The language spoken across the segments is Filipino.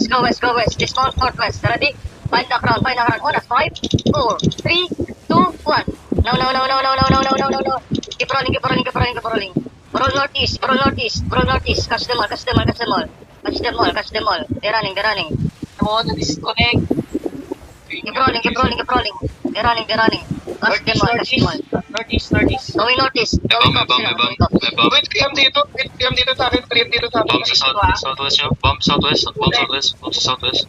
go west, go west. Dismount northwest. Ready? Find the crown, find the crown. On us. 5, 4, 3, 2, 1. No, no, no, no, no, no, no, no, no, no, no. Keep rolling, keep rolling, keep rolling, keep rolling. Roll northeast, roll northeast, roll northeast. Catch them all, catch them all, catch them all. Catch them all, catch them all. They're running, they're running. Come on, disconnect. Keep rolling, keep rolling, keep rolling. They're running, they're running. Catch them all, catch them all. Northeast. Going northeast. Going top sila, going top. Wait, PM dito sa akin, PM dito sa akin. Bomb sa southwest nyo. Bomb southwest. Bomb southwest. Bomb sa southwest.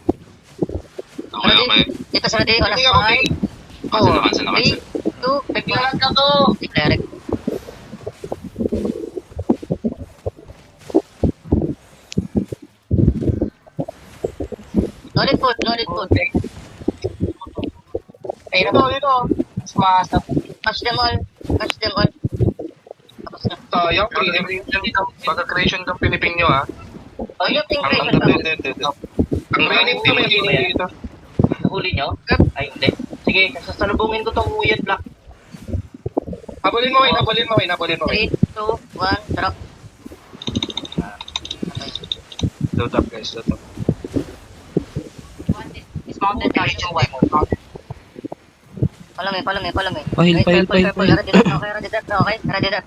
Okay, okay. Dito sa ready, on us. Hindi ako 5, 4, Cancel na, 3, cancel. 2, Naglalag ka to. declare it. Solid foot, solid foot. Ayun na dito. Sumasap. Catch them all, catch them all. Tapos na. Sayang, pagka-creation ng Pilipin nyo ah. Oh, yung thing Ang creation ba? Ang credit ko may dito. Nahuli nyo? Ay, hindi. Sige, sasalubungin ko tong Uyad Black. Habulin mo, habulin mo. 3, 2, 1, drop. Load up guys, load up. Dismounted na yung white. Follow me, follow me, follow me. Pahil. Ready that, okay, ready that, okay, ready that.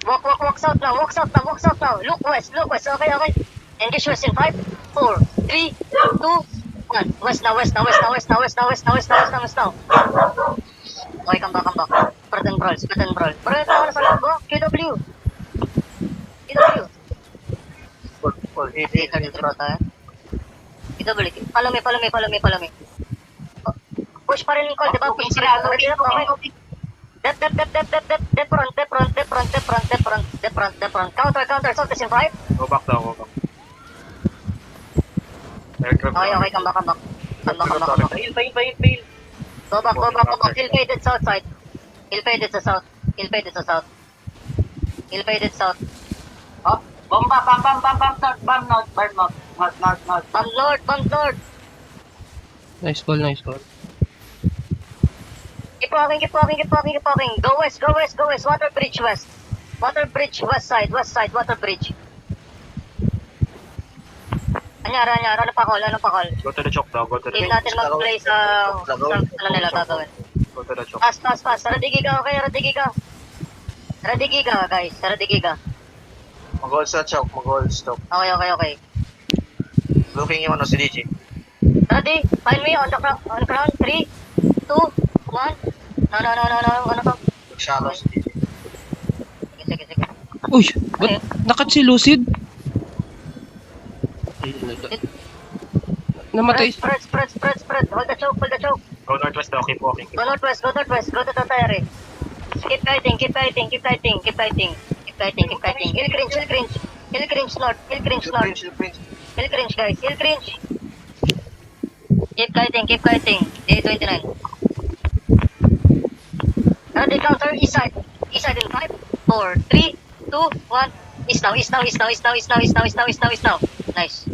Walk south now, walk south now. Look west, okay. Engage west in 5, 4, 3, 2, 1. West now. Okay, come back. Spread and brawl. Bro, ito ako na sa labo. QW. Dito bro tayo. QW. Follow me. Push pa rin yung call, diba? Push sila. Ready na po, okay. Dead front. Counter. South in 5. Go back daw, go back. Aircraft Okay, come back. Fail. Go back. Hill faded south side. Hill faded south. Oh, bomba, bomb north. Bomb north. Nice call. Keep walking. Go west. Water bridge west side. Water bridge. Anyara, ano pa call? Go to the choke daw, go to the Team natin mag-play sa ano nila gagawin. Go to the choke. Fast. Ready giga, guys. Mag-hold sa choke, mag-hold stop. Okay. Looking yung ano si DJ. Ready? Find me on the ground. 3, 2, 1. No. Ano to? Shallow si DJ. Sige. Uy, ba't nakat si Lucid? Namatay. Spread. Hold the choke. Go northwest daw, keep walking. Go northwest. Go to Tatayari. Keep fighting. Hill cringe north. Hill cringe, guys. Keep kiting. A29. Ready, counter, east side in 5, 4, 3, 2, 1. East now. Nice.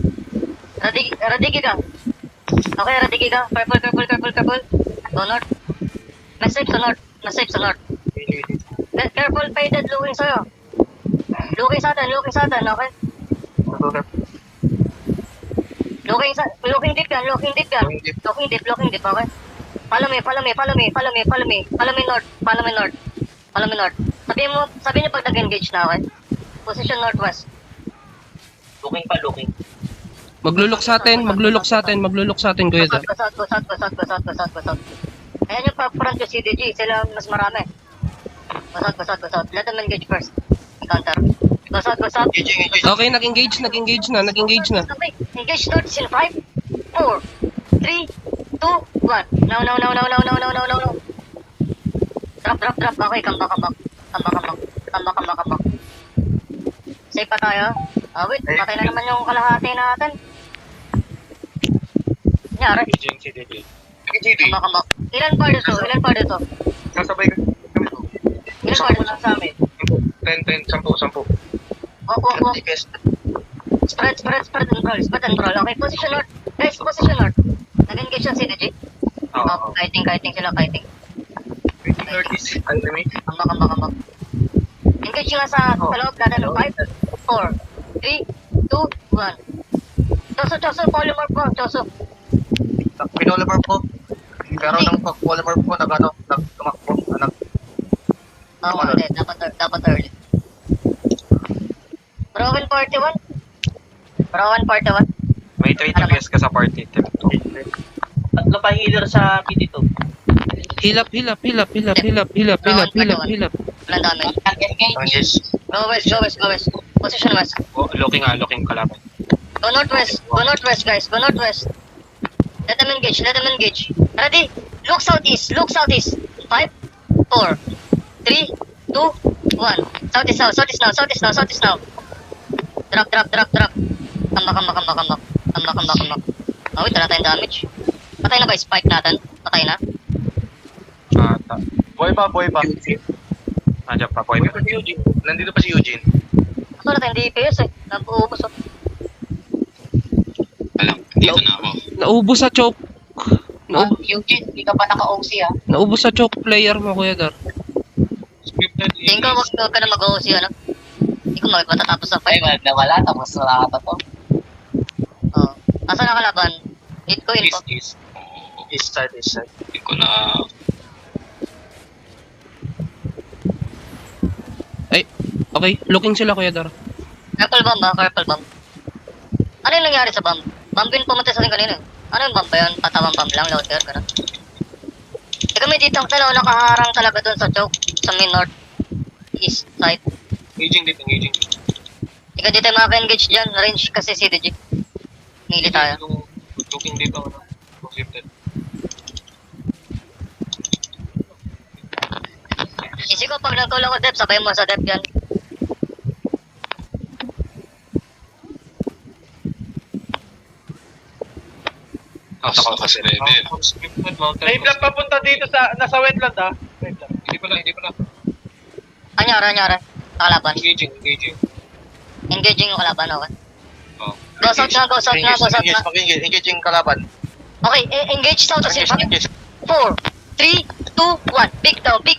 Ready, giga. Okay, ready, giga. Careful. Go north. Massive sa north. Careful, faded, looking sa'yo. Looking sa atin, okay? Looking deep yan. Looking deep, okay? Follow me north. Sabi niyo pag nag-engage na, okay? Position northwest. Looking. Maglulok sa atin, kuya. South. Ayan yung front yung CDG, sila mas marami. South. Let them engage first. Counter. Go south. Okay, nag-engage na. Okay, engage north in 5, 4, 3, 2, 1. No. Drop. Okay, come back. Safe pa tayo. Wait, patay na naman yung kalahati natin. Nyari. Come back. Ilan pa dito? Sasabay ka. Ilan pa dito sa amin? 10, 10, 10. Walk. Spread and roll. Okay, position north. Guys, position north. Nag-engage yung CDG. Kiting sila. Enemy. Kambak. Engage nga sa loob natin ng 5, 4, 3, 2, 1. Choso, polymorph ko, Choso. Pinolamorph ko. Pero nang pag-polymorph ko, nag-tumakbo. Oo, hindi. Dapat early. Rowan 41? Rowan 41? May 3 TPS ka sa party. Tatlo pa healer sa P2. Hilap. Walang damage. Go west. Position west. Looking kalaban. Go northwest, guys. Go northwest. Let them engage. Ready? Look southeast. 5, 4, 3, 2, 1. Southeast now. Drop. Come back. Oh, wait, wala tayong damage. Patay na ba yung spike natin? Patay na? Boy pa. Nandiyan pa, boy. Boy pa si Eugene. Nandito pa si Eugene. Ako wala tayong DPS eh. Nabuubos oh. Alam, dito na ako. Naubos sa choke. Eugene, hindi ka pa naka-OC ah. Naubos sa choke player mo, Kuya Dar. Scripted Tingin ko, wag ka na mag-OC ano? Hindi ko matatapos sa fight. Ay, wala. Tapos wala ka to. Oh. Asa na kalaban? Hit ko info. East. Oo. East side. Hindi ko na... Okay, looking sila, Kuya Dar. Purple bomb. Ano yung nangyari sa bomb? Bomb yung pumunta sa atin kanina. Ano yung bomb ba yun? Patawang bomb lang, loader, gano'n. Teka, may dito ang dalawa nakaharang talaga dun sa choke. Sa main north. East side. Engaging. Teka, dito tayo maka-engage dyan. Range kasi CDG. Nili tayo. Looking dito, scripted. Isip ko, pag nag-call ako depth, sabay mo sa depth yan. Ako kasi rebel. Scripted, mountain. May block papunta dito nasa wetland ah. Hindi pala. Anyara. Kalaban. Engaging. Engaging yung kalaban, okay. Oh. Go south na. Engage yung kalaban. Okay, engage south as in. Engage. 4, 3, 2, 1. Big down. Big.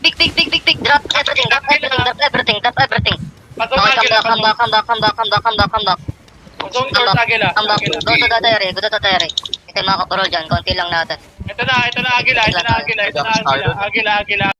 Drop everything. Okay, come back. Zone court Agila. Come back. Go to the diary. Ito yung mga kaparol dyan. Konti lang natin. Ito na Agila.